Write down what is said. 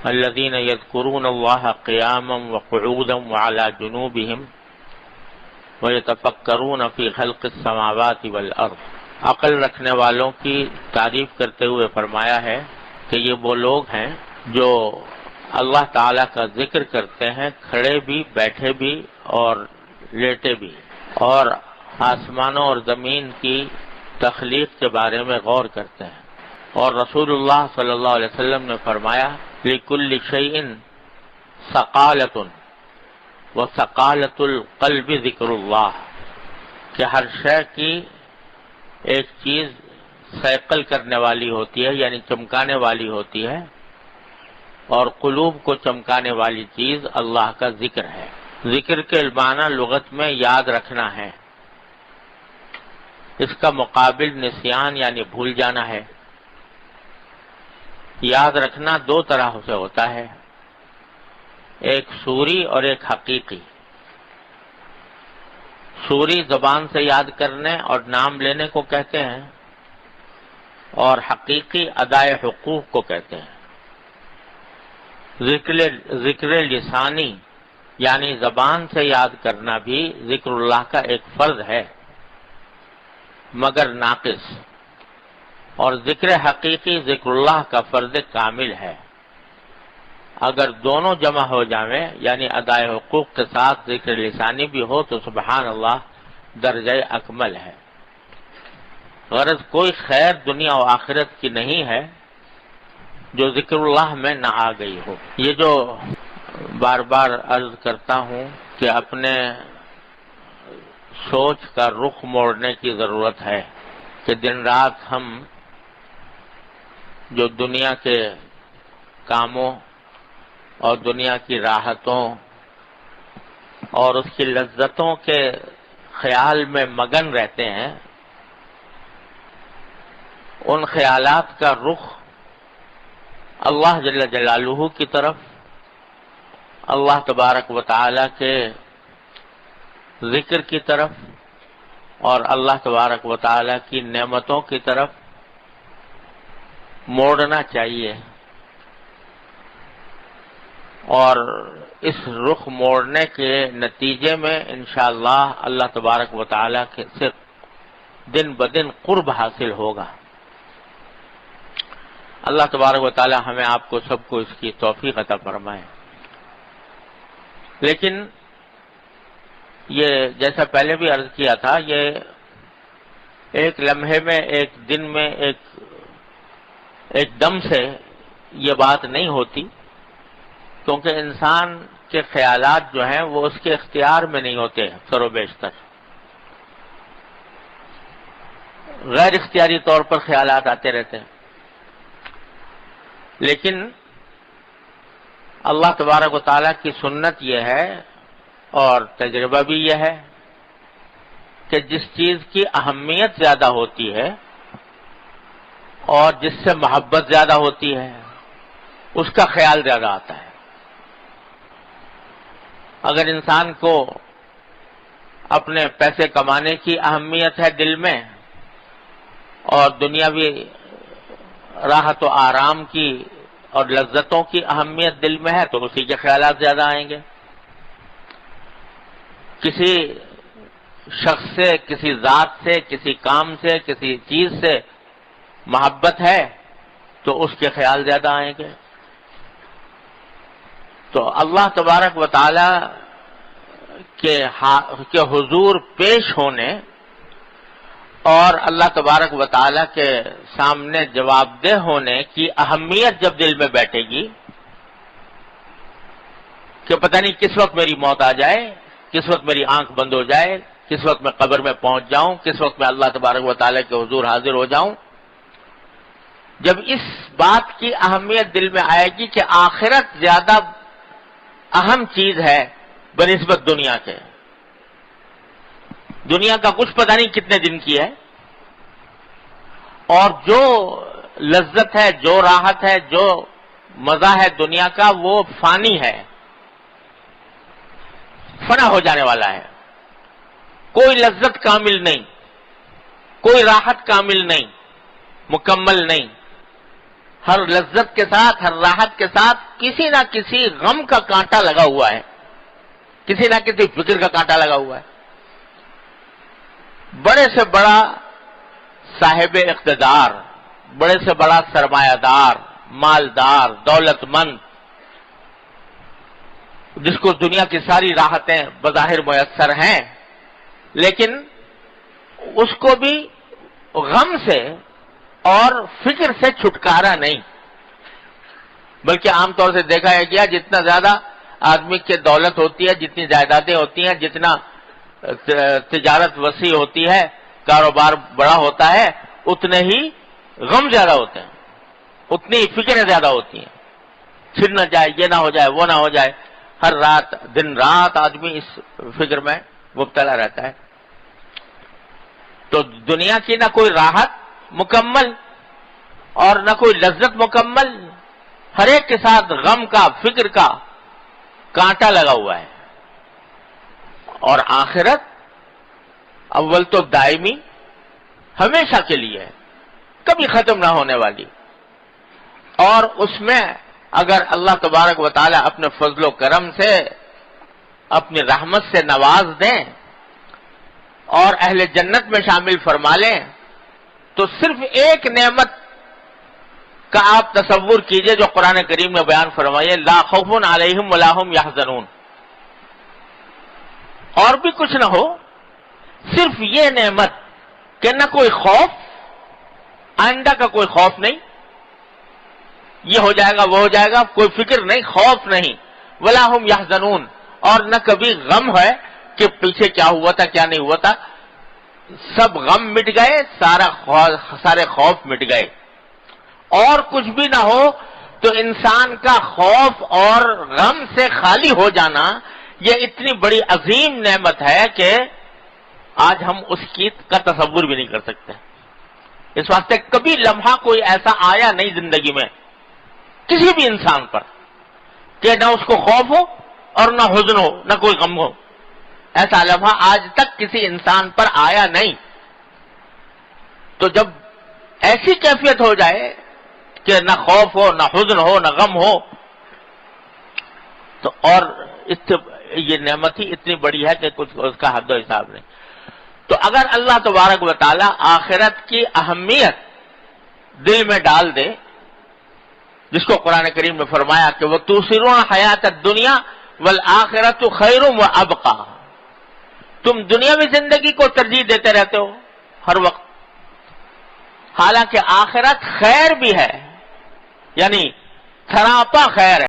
الذين يذكرون الله قياما وقعودا وعلى جنوبهم ويتفكرون في خلق السماوات والارض۔ عقل رکھنے والوں کی تعریف کرتے ہوئے فرمایا ہے کہ یہ وہ لوگ ہیں جو اللہ تعالیٰ کا ذکر کرتے ہیں کھڑے بھی، بیٹھے بھی اور لیٹے بھی، اور آسمانوں اور زمین کی تخلیق کے بارے میں غور کرتے ہیں۔ اور رسول اللہ صلی اللہ علیہ وسلم نے فرمایا لِكُلِّ شَيْءٍ ثَقَالَةٌ وَثَقَالَةُ الْقَلْبِ ذِكْرُ اللَّهِ، کہ ہر شے کی ایک چیز ثقل کرنے والی ہوتی ہے، یعنی چمکانے والی ہوتی ہے، اور قلوب کو چمکانے والی چیز اللہ کا ذکر ہے۔ ذکر کے معنی لغت میں یاد رکھنا ہے، اس کا مقابل نسیان یعنی بھول جانا ہے۔ یاد رکھنا دو طرح سے ہوتا ہے، ایک صوری اور ایک حقیقی۔ صوری زبان سے یاد کرنے اور نام لینے کو کہتے ہیں، اور حقیقی ادائے حقوق کو کہتے ہیں۔ ذکر لسانی یعنی زبان سے یاد کرنا بھی ذکر اللہ کا ایک فرض ہے مگر ناقص، اور ذکر حقیقی ذکر اللہ کا فرض کامل ہے۔ اگر دونوں جمع ہو جائیں یعنی ادائے حقوق کے ساتھ ذکر لسانی بھی ہو تو سبحان اللہ درجہ اکمل ہے۔ غرض کوئی خیر دنیا و آخرت کی نہیں ہے جو ذکر اللہ میں نہ آ گئی ہو۔ یہ جو بار بار عرض کرتا ہوں کہ اپنے سوچ کا رخ موڑنے کی ضرورت ہے کہ دن رات ہم جو دنیا کے کاموں اور دنیا کی راحتوں اور اس کی لذتوں کے خیال میں مگن رہتے ہیں، ان خیالات کا رخ اللہ جل جلالہ کی طرف، اللہ تبارک و تعالی کے ذکر کی طرف اور اللہ تبارک و تعالی کی نعمتوں کی طرف موڑنا چاہیے، اور اس رخ موڑنے کے نتیجے میں انشاءاللہ اللہ تبارک و تعالی سے دن بدن قرب حاصل ہوگا۔ اللہ تبارک و تعالی ہمیں آپ کو سب کو اس کی توفیق عطا فرمائے۔ لیکن یہ جیسا پہلے بھی عرض کیا تھا، یہ ایک لمحے میں، ایک دن میں، ایک دم سے یہ بات نہیں ہوتی، کیونکہ انسان کے خیالات جو ہیں وہ اس کے اختیار میں نہیں ہوتے، اکثر و بیشتر غیر اختیاری طور پر خیالات آتے رہتے ہیں۔ لیکن اللہ تبارک و تعالیٰ کی سنت یہ ہے اور تجربہ بھی یہ ہے کہ جس چیز کی اہمیت زیادہ ہوتی ہے اور جس سے محبت زیادہ ہوتی ہے اس کا خیال زیادہ آتا ہے۔ اگر انسان کو اپنے پیسے کمانے کی اہمیت ہے دل میں، اور دنیاوی راحت و آرام کی اور لذتوں کی اہمیت دل میں ہے تو اسی کے خیالات زیادہ آئیں گے۔ کسی شخص سے، کسی ذات سے، کسی کام سے، کسی چیز سے محبت ہے تو اس کے خیال زیادہ آئیں گے۔ تو اللہ تبارک و تعالی کے حضور پیش ہونے اور اللہ تبارک و تعالی کے سامنے جواب دہ ہونے کی اہمیت جب دل میں بیٹھے گی کہ پتہ نہیں کس وقت میری موت آ جائے، کس وقت میری آنکھ بند ہو جائے، کس وقت میں قبر میں پہنچ جاؤں، کس وقت میں اللہ تبارک و تعالی کے حضور حاضر ہو جاؤں، جب اس بات کی اہمیت دل میں آئے گی کہ آخرت زیادہ اہم چیز ہے بنسبت دنیا کے، دنیا کا کچھ پتہ نہیں کتنے دن کی ہے، اور جو لذت ہے، جو راحت ہے، جو مزہ ہے دنیا کا وہ فانی ہے، فنا ہو جانے والا ہے۔ کوئی لذت کامل نہیں، کوئی راحت کامل نہیں، مکمل نہیں۔ ہر لذت کے ساتھ، ہر راحت کے ساتھ کسی نہ کسی غم کا کانٹا لگا ہوا ہے، کسی نہ کسی فکر کا کانٹا لگا ہوا ہے۔ بڑے سے بڑا صاحب اقتدار، بڑے سے بڑا سرمایہ دار، مالدار، دولت مند، جس کو دنیا کی ساری راحتیں بظاہر میسر ہیں، لیکن اس کو بھی غم سے اور فکر سے چھٹکارا نہیں، بلکہ عام طور سے دیکھا ہے گیا جتنا زیادہ آدمی کی دولت ہوتی ہے، جتنی جائیدادیں ہوتی ہیں، جتنا تجارت وسیع ہوتی ہے، کاروبار بڑا ہوتا ہے، اتنے ہی غم زیادہ ہوتے ہیں، اتنی فکریں زیادہ ہوتی ہیں، چھن نہ جائے، یہ نہ ہو جائے، وہ نہ ہو جائے، ہر رات دن رات آدمی اس فکر میں مبتلا رہتا ہے۔ تو دنیا کی نہ کوئی راحت مکمل اور نہ کوئی لذت مکمل، ہر ایک کے ساتھ غم کا، فکر کا کانٹا لگا ہوا ہے۔ اور آخرت اول تو دائمی، ہمیشہ کے لیے ہے، کبھی ختم نہ ہونے والی، اور اس میں اگر اللہ تبارک و تعالی اپنے فضل و کرم سے، اپنی رحمت سے نواز دیں اور اہل جنت میں شامل فرما لیں، تو صرف ایک نعمت کا آپ تصور کیجئے جو قرآن کریم میں بیان فرمائیے، لا خوف علیہم ولا هم یحزنون، اور بھی کچھ نہ ہو، صرف یہ نعمت کہ نہ کوئی خوف، آئندہ کا کوئی خوف نہیں، یہ ہو جائے گا وہ ہو جائے گا، کوئی فکر نہیں، خوف نہیں، ولا هم یحزنون، اور نہ کبھی غم ہے کہ پیچھے کیا ہوا تھا کیا نہیں ہوا تھا، سب غم مٹ گئے، سارے خوف مٹ گئے، اور کچھ بھی نہ ہو تو انسان کا خوف اور غم سے خالی ہو جانا یہ اتنی بڑی عظیم نعمت ہے کہ آج ہم اس کی کا تصور بھی نہیں کر سکتے۔ اس واسطے کبھی لمحہ کوئی ایسا آیا نہیں زندگی میں کسی بھی انسان پر کہ نہ اس کو خوف ہو اور نہ حزن ہو، نہ کوئی غم ہو، ایسا لمحہ آج تک کسی انسان پر آیا نہیں۔ تو جب ایسی کیفیت ہو جائے کہ نہ خوف ہو، نہ حزن ہو، نہ غم ہو، تو اور یہ نعمت ہی اتنی بڑی ہے کہ کچھ اس کا حد و حساب نہیں۔ تو اگر اللہ تبارک و تعالی آخرت کی اہمیت دل میں ڈال دے، جس کو قرآن کریم میں فرمایا کہ وہ تُؤْثِرُونَ حیات الدنیا والآخرۃ خیر وابقیٰ، تم دنیاوی زندگی کو ترجیح دیتے رہتے ہو ہر وقت، حالانکہ آخرت خیر بھی ہے، یعنی سراپا خیر ہے۔